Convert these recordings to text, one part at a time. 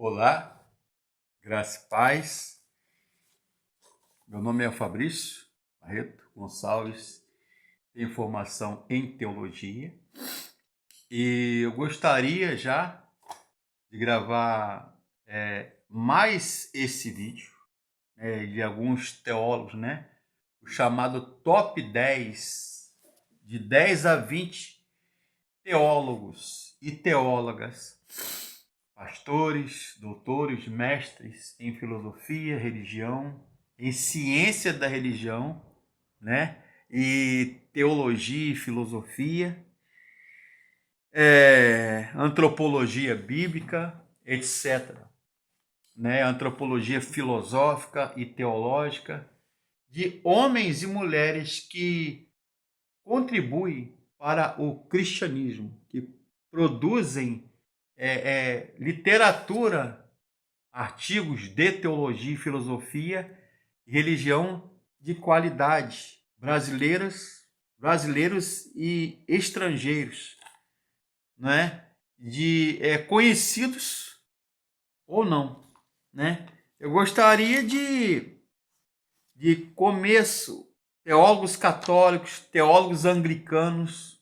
Olá, graça e paz. Meu nome é Fabrício Barreto Gonçalves, tenho formação em teologia e eu gostaria já de gravar mais esse vídeo de alguns teólogos, o chamado top 10, de 10 a 20 teólogos e teólogas, pastores, doutores, mestres em filosofia, religião, em ciência da religião, e teologia e filosofia, antropologia bíblica, etc. Antropologia filosófica e teológica, de homens e mulheres que contribuem para o cristianismo, que produzem literatura, artigos de teologia e filosofia e religião de qualidade, brasileiros e estrangeiros, de conhecidos ou não, Eu gostaria de começo, teólogos católicos, teólogos anglicanos,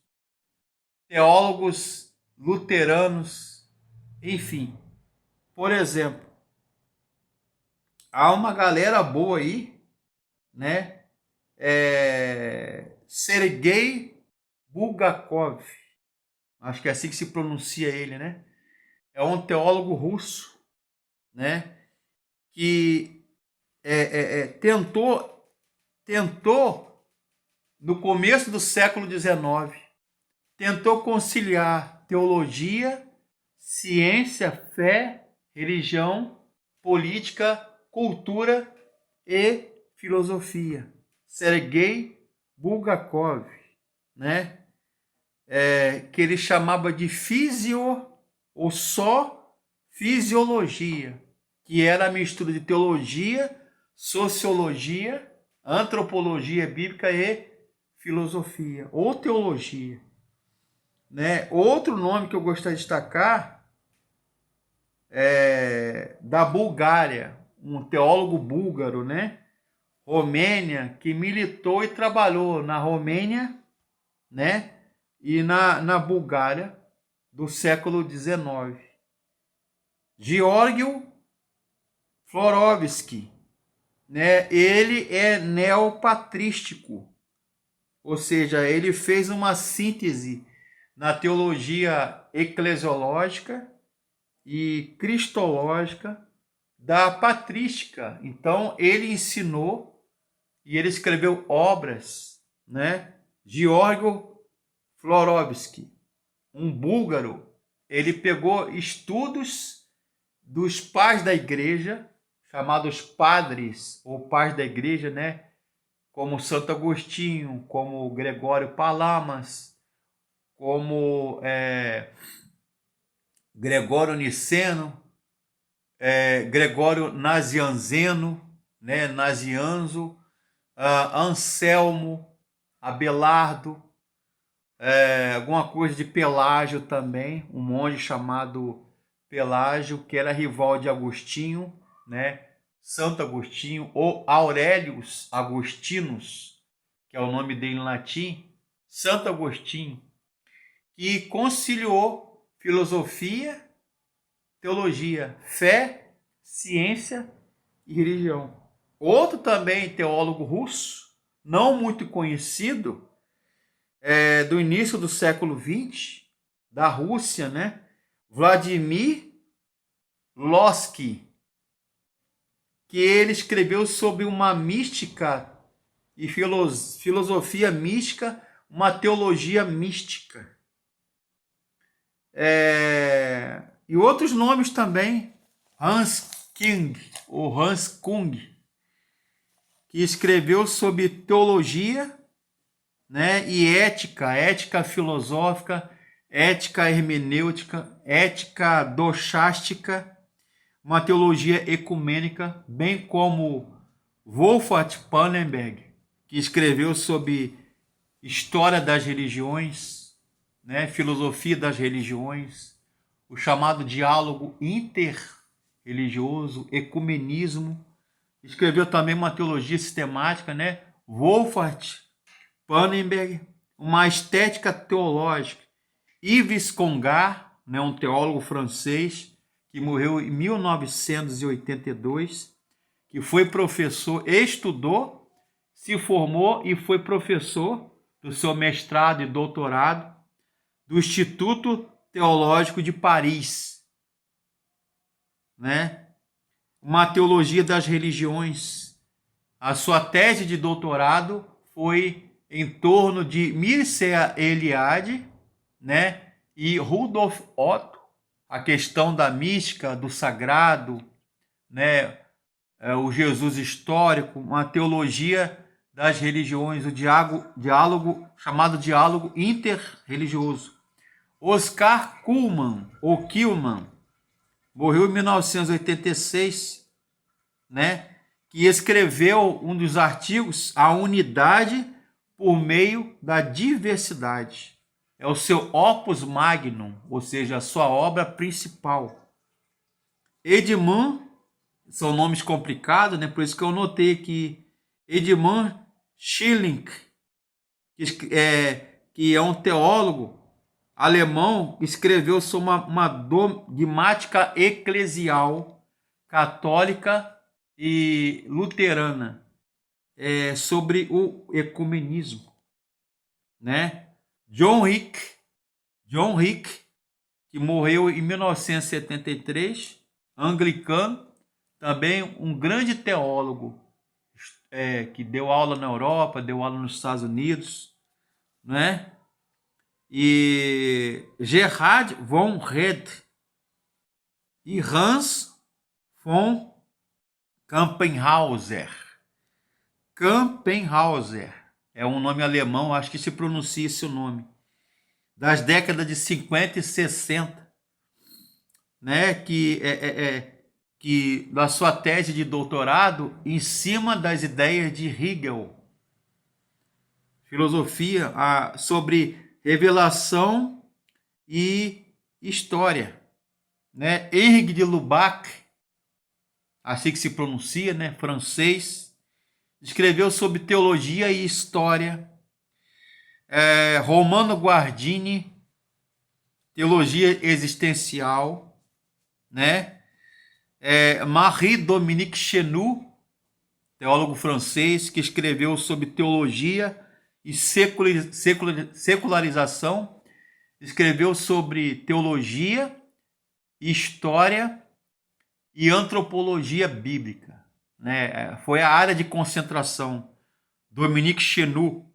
teólogos luteranos, enfim. Por exemplo, há uma galera boa aí, Sergei Bulgakov, acho que é assim que se pronuncia ele, É um teólogo russo, que tentou, no começo do século XIX, tentou conciliar teologia, ciência, fé, religião, política, cultura e filosofia. Sergei Bulgakov, que ele chamava de ou só fisiologia, que era a mistura de teologia, sociologia, antropologia bíblica e filosofia, ou teologia. Outro nome que eu gostaria de destacar é da Bulgária, um teólogo búlgaro, Romênia, que militou e trabalhou na Romênia, e na Bulgária do século XIX. Geórgio Florovsky, ele é neopatrístico, ou seja, ele fez uma síntese na teologia eclesiológica e cristológica da patrística. Então, ele ensinou e ele escreveu obras, Geórgio Florovsky, um búlgaro, ele pegou estudos dos pais da igreja, chamados padres ou pais da igreja, como Santo Agostinho, como Gregório Palamas, como Gregório Niceno, Gregório Nazianzeno, Nazianzo, Anselmo, Abelardo, alguma coisa de Pelágio também, um monge chamado Pelágio, que era rival de Agostinho, Santo Agostinho, ou Aurelius Agostinus, que é o nome dele em latim, Santo Agostinho, que conciliou filosofia, teologia, fé, ciência e religião. Outro também teólogo russo, não muito conhecido, do início do século XX, da Rússia, Vladimir Lossky, que ele escreveu sobre uma mística e filosofia mística, uma teologia mística. E outros nomes também, Hans Kung, que escreveu sobre teologia, e ética filosófica, ética hermenêutica, ética doxástica, uma teologia ecumênica, bem como Wolfgang Pannenberg, que escreveu sobre história das religiões, filosofia das religiões, o chamado diálogo interreligioso, ecumenismo. Escreveu também uma teologia sistemática, né? Wolfhard Pannenberg, uma estética teológica. Yves Congar, né, um teólogo francês que morreu em 1982, que foi professor, estudou, se formou e foi professor do seu mestrado e doutorado do Instituto Teológico de Paris, né? Uma teologia das religiões. A sua tese de doutorado foi em torno de Mircea Eliade, né, e Rudolf Otto, a questão da mística, do sagrado, né, o Jesus histórico, uma teologia das religiões, o diálogo chamado diálogo interreligioso. Oscar Cullmann, ou Killmann, morreu em 1986, né, que escreveu um dos artigos, A Unidade por Meio da Diversidade. É o seu opus magnum, ou seja, a sua obra principal. Edmund, são nomes complicados, né? Por isso que eu notei aqui. Edmund Schilling, que é um teólogo alemão, escreveu sobre uma dogmática eclesial católica e luterana, sobre o ecumenismo, né? John Hick, que morreu em 1973, anglicano, também um grande teólogo, que deu aula na Europa, deu aula nos Estados Unidos, né? E Gerhard von Rede e Hans von Campenhauser. Campenhauser é um nome alemão, acho que se pronuncia esse o nome, das décadas de 50 e 60, né, que da sua tese de doutorado em cima das ideias de Hegel, filosofia sobre revelação e história, né? Henri de Lubac, assim que se pronuncia, né, francês, escreveu sobre teologia e história. Romano Guardini, teologia existencial, né? Marie-Dominique Chenu, teólogo francês, que escreveu sobre teologia e secularização, escreveu sobre teologia, história e antropologia bíblica, né? Foi a área de concentração. Dominique Chenu.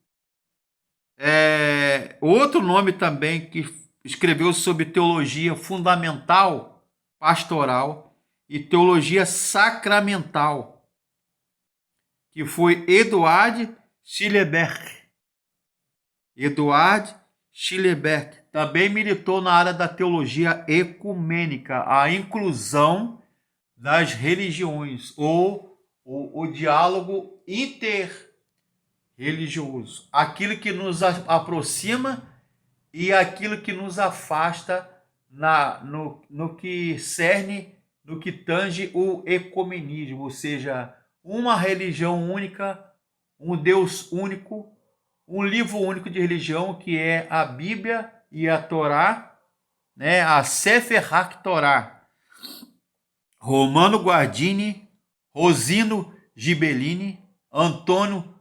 Outro nome também que escreveu sobre teologia fundamental, pastoral e teologia sacramental, que foi Eduard Schilleberg. Também militou na área da teologia ecumênica, a inclusão das religiões, ou o diálogo interreligioso, aquilo que nos aproxima e aquilo que nos afasta no que cerne, no que tange o ecumenismo, ou seja, uma religião única, um Deus único, um livro único de religião, que é a Bíblia e a Torá, né? A Sefer HaTorá. Romano Guardini, Rosino Ghibellini, Antônio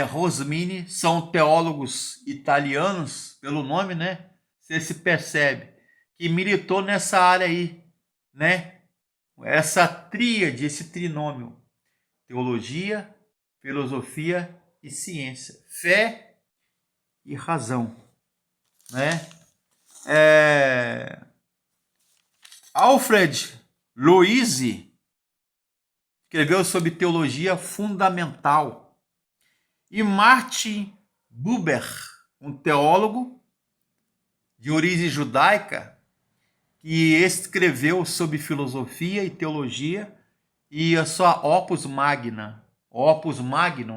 Rosmini, são teólogos italianos, pelo nome, né? Você se percebe que militou nessa área aí, né? Essa tríade, esse trinômio: teologia, filosofia e ciência, fé e razão, né? Alfred Loisy escreveu sobre teologia fundamental. E Martin Buber, um teólogo de origem judaica, que escreveu sobre filosofia e teologia, e a sua opus magnum,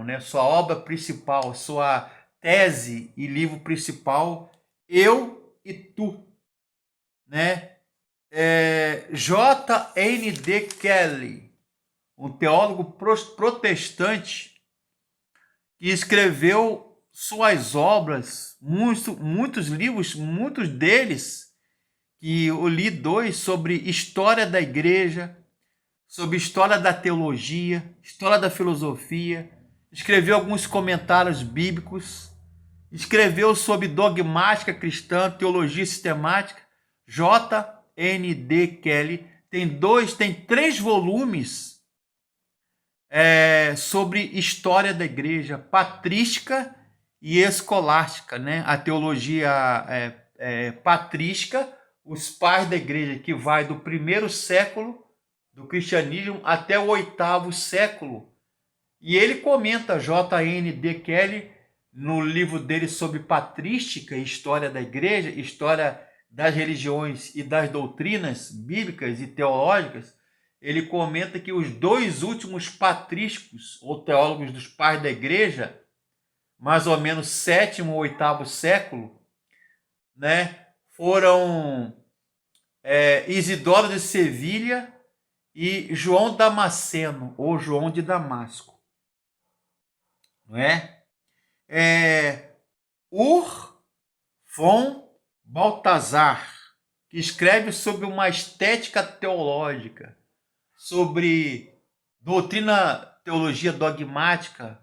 né? Sua obra principal, sua tese e livro principal, Eu e Tu, né? J.N.D. Kelly, um teólogo protestante que escreveu suas obras, muitos livros, muitos deles, que eu li dois, sobre história da igreja, sobre história da teologia, história da filosofia, escreveu alguns comentários bíblicos, escreveu sobre dogmática cristã, teologia sistemática. J.N.D. Kelly tem 3 volumes sobre história da igreja, patrística e escolástica, né? A teologia patrística, os pais da igreja, que vai do 1º século do cristianismo até o 8º século. E ele comenta, J.N.D. Kelly, no livro dele sobre patrística, história da igreja, história das religiões e das doutrinas bíblicas e teológicas, ele comenta que os 2 últimos patrísticos, ou teólogos dos pais da igreja, mais ou menos 7º ou 8º século, né, foram Isidoro de Sevilha e João Damasceno, ou João de Damasco. Não é? Ur von Baltazar, que escreve sobre uma estética teológica, sobre doutrina, teologia dogmática,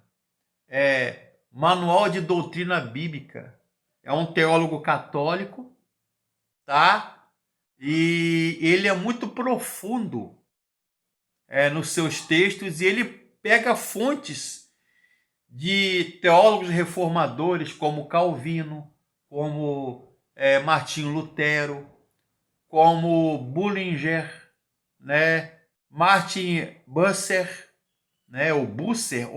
manual de doutrina bíblica. É um teólogo católico, tá? E ele é muito profundo nos seus textos, e ele pega fontes de teólogos reformadores como Calvino, como Martinho Lutero, como Bullinger, né? Martin Bucer, né? o Busser,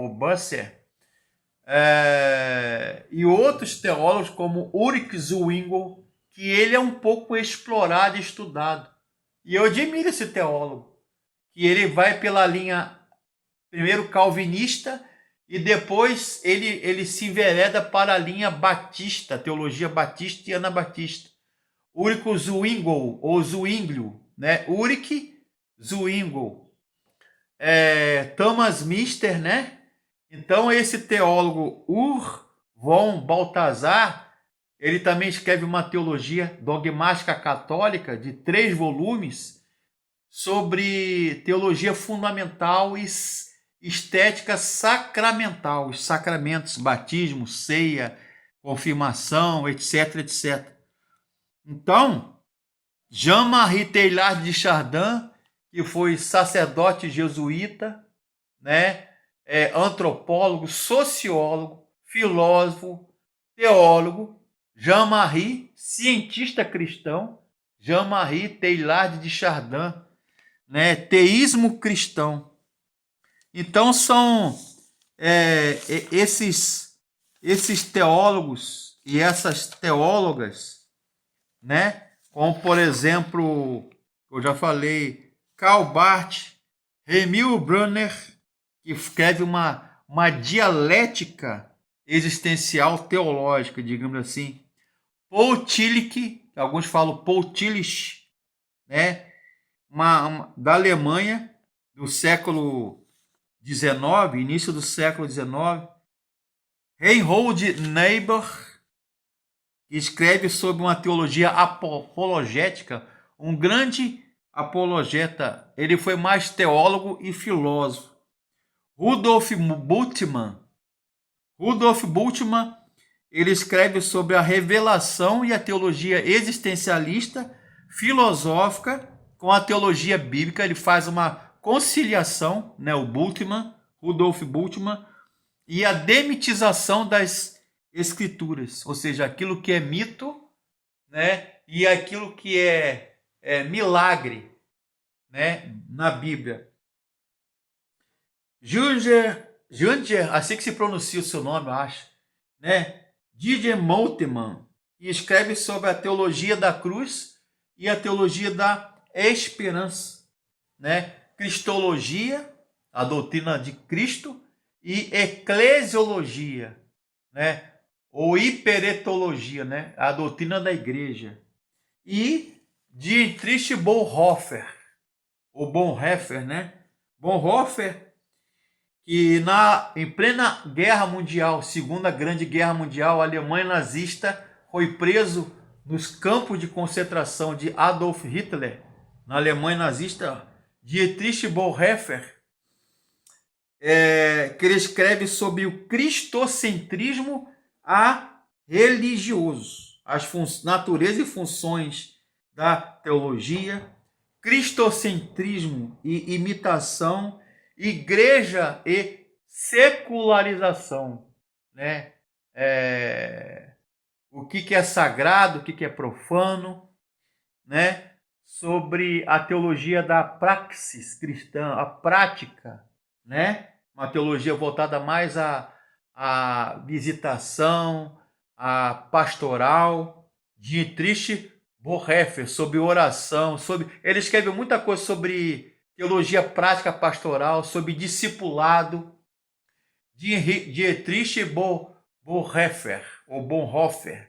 e outros teólogos como Ulrich Zwingli, que ele é um pouco explorado e estudado. E eu admiro esse teólogo, que ele vai pela linha, primeiro calvinista, e depois ele se envereda para a linha batista, teologia batista e anabatista. Ulrich Zwingli, ou Zwingli, né? Ulrich Zwingli. Thomas Mister, né? Então esse teólogo Ur von Baltazar, ele também escreve uma teologia dogmática católica de 3 volumes sobre teologia fundamental e estética sacramental, os sacramentos, batismo, ceia, confirmação, etc, etc. Então, Jean-Marie Teilhard de Chardin, que foi sacerdote jesuíta, né? Antropólogo, sociólogo, filósofo, teólogo, Jean-Marie, cientista cristão, Jean-Marie Teilhard de Chardin, né? Teísmo cristão. Então são esses teólogos e essas teólogas, né? Como, por exemplo, eu já falei, Karl Barth, Emil Brunner, que escreve uma dialética existencial teológica, digamos assim. Paul Tillich, alguns falam Paul Tillich, né? Da Alemanha, do século XIX, início do século XIX. Reinhold Niebuhr, que escreve sobre uma teologia apologética, um grande apologeta. Ele foi mais teólogo e filósofo. Rudolf Bultmann, ele escreve sobre a revelação e a teologia existencialista, filosófica, com a teologia bíblica. Ele faz uma conciliação, né, Rudolf Bultmann, e a demitização das escrituras, ou seja, aquilo que é mito, né, e aquilo que é milagre, né, na Bíblia. Junger, assim que se pronuncia o seu nome, eu acho, né? Didier Moltmann, que escreve sobre a teologia da cruz e a teologia da esperança, né? Cristologia, a doutrina de Cristo, e eclesiologia, né? Ou hiperetologia, né? A doutrina da igreja. E Dietrich Bonhoeffer, o Bonhoeffer, né? Bonhoeffer, que em plena Guerra Mundial, Segunda Grande Guerra Mundial, a Alemanha nazista foi preso nos campos de concentração de Adolf Hitler, na Alemanha nazista. Dietrich Bonhoeffer, que ele escreve sobre o cristocentrismo religioso, as natureza e funções da teologia, cristocentrismo e imitação, igreja e secularização, né? O que é sagrado, o que é profano, né? Sobre a teologia da praxis cristã, a prática, né? Uma teologia voltada mais à visitação, à pastoral. Dietrich Bonhoeffer, sobre oração, ele escreve muita coisa sobre teologia prática pastoral, sobre discipulado. Dietrich Bonhoeffer, ou Bonhoeffer,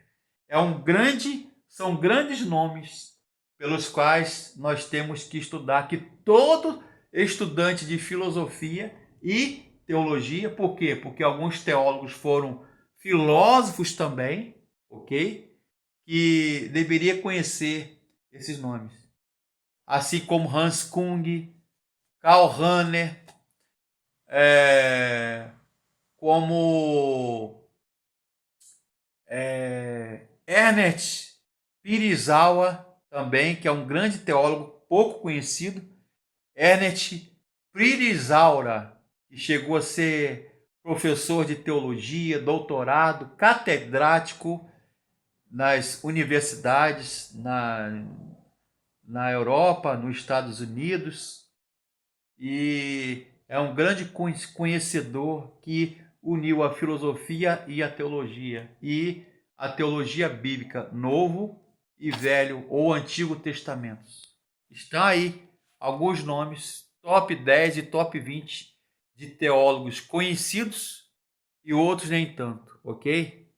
são grandes nomes pelos quais nós temos que estudar, que todo estudante de filosofia e teologia, por quê? Porque alguns teólogos foram filósofos também, ok? Que deveria conhecer esses nomes. Assim como Hans Kung, Karl Rahner, como Ernest Pirizawa, também, que é um grande teólogo pouco conhecido. Ernest Pirizaura, que chegou a ser professor de teologia, doutorado, catedrático nas universidades na Europa, nos Estados Unidos, e é um grande conhecedor que uniu a filosofia e a teologia bíblica, Novo e Velho ou Antigo Testamentos. Estão aí alguns nomes, top 10 e top 20 de teólogos conhecidos e outros nem tanto, ok?